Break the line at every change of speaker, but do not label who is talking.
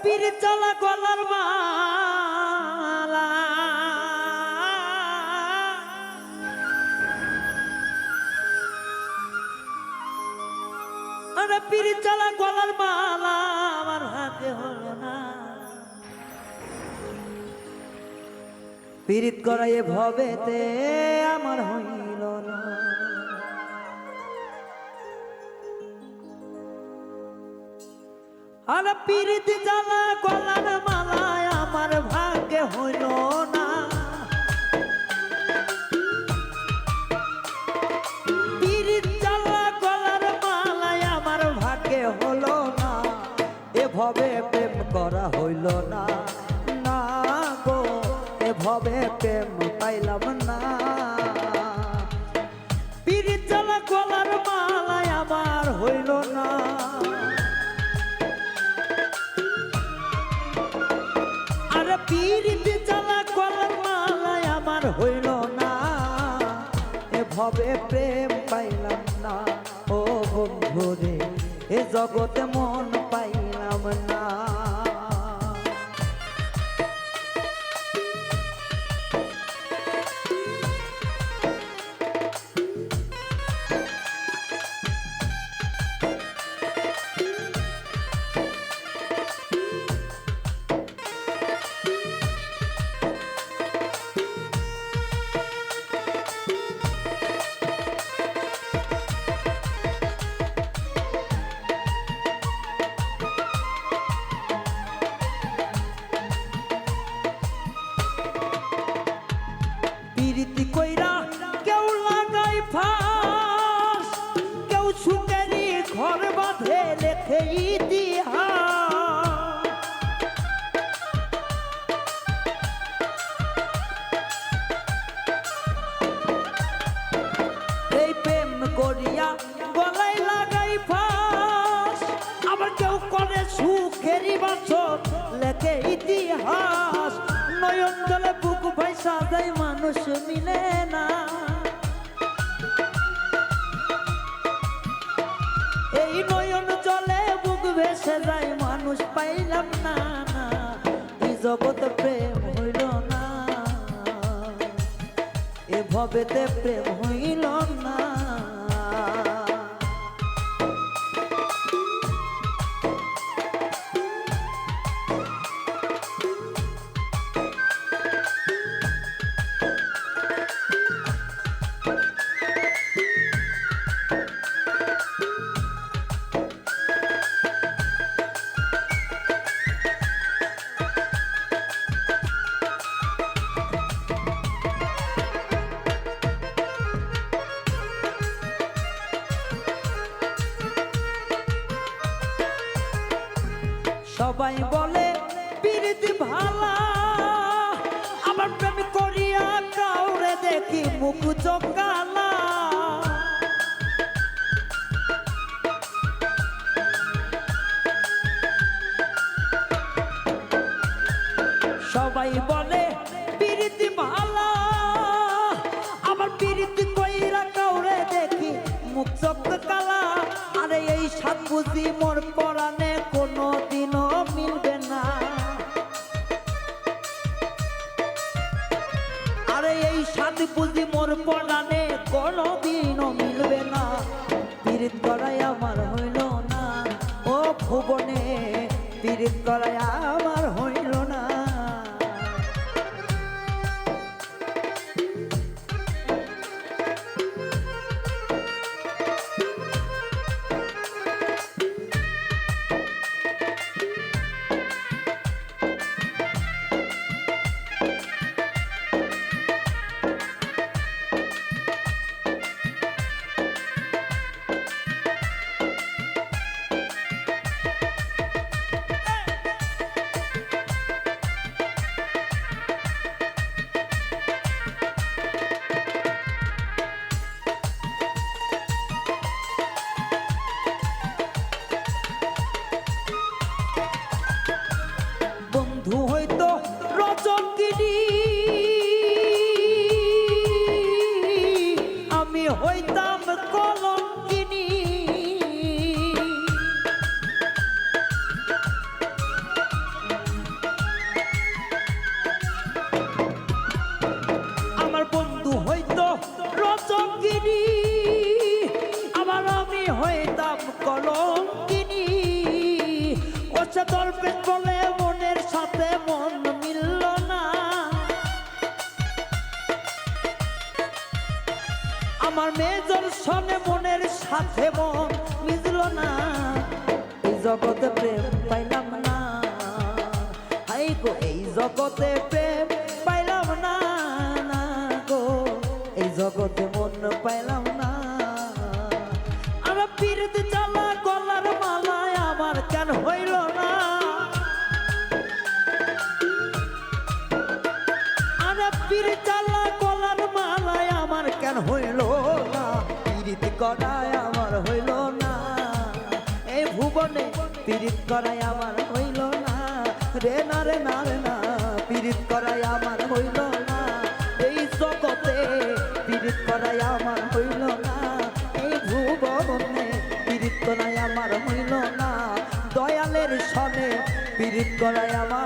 পীর চালা গলার মালা আরে পীর চালা গলার মালা আমার হাতে হলো না পীড়িত করাই ভবেতে আমার হইল না আর পীড়িত জ্বালা গলার মালায় আমার ভাগ্যে হইল না পীড়িত জ্বালা গলার মালায় আমার ভাগ্যে হলো না এভাবে প্রেম করা হইল না না গো এভাবে প্রেম পাইলাম না পীড়িত জ্বালা গলার মালায় আমার হইল না পীড়িত জ্বালা গলার মালায় আমার হইল না এভাবে প্রেম পাইলাম না ও বন্ধু রে এ জগতে মন পাইলাম না প্রীতি কইরা কেউ লাগাই ফাঁস কেউ সুখেরই ঘর বাঁধে লেখে ইতিহাস এই প্রেম করিয়া গলায় লাগাই ফাঁস আবার কেউ করে সুখেরই বাঁচর লেখে ইতিহাস নয়ন জলে বুক ভাইসা যায় মানুষ মিলে না এই নয়ন জলে বুক ভেসে যায় মানুষ পাইলাম না এই জগতে প্রেম হইল না এভাবেতে প্রেম হইল না সবাই বলে প্রীতি ভালা আমার প্রেম করিয়া কাউরে দেখি মুখ চোখালা সবাই বলে প্রীতি ভালা আমার প্রীতি কইরা কাউরে দেখি মুখ চোখ কালা আরে এই সাত বুঝি মোর পরাণে কোনো দিনও মিলবে না আরে এই সাত বুঝি মোর পরাণে কোনো দিনও মিলবে না পীড়িত করাই আমার হইল না ও ভুবনে পীড়িত করাই আমার হইল না সাথে মন মিজল না, এই জগতে প্রেম পাইলাম না, হাই গো এই জগতে প্রেম পাইলাম না, না গো এই জগতে মন পাইলাম না। আমার পীড়িত জ্বালা গলার মালায় আমার কেন হইল না, আমার পীড়িত জ্বালা গলার মালায় আমার কেন হইল না, পীড়িত করায় আমার হইল না, এই ভুবনে পীড়িত করায় আমার হইল না, রে না রে না রে না, পীড়িত করায় আমার হইল না, এই জগতে পীড়িত করায় আমার হইল না, এই ভুবনে পীড়িত করায় আমার হইল না, দয়ালের সনে পীড়িত করায় আমার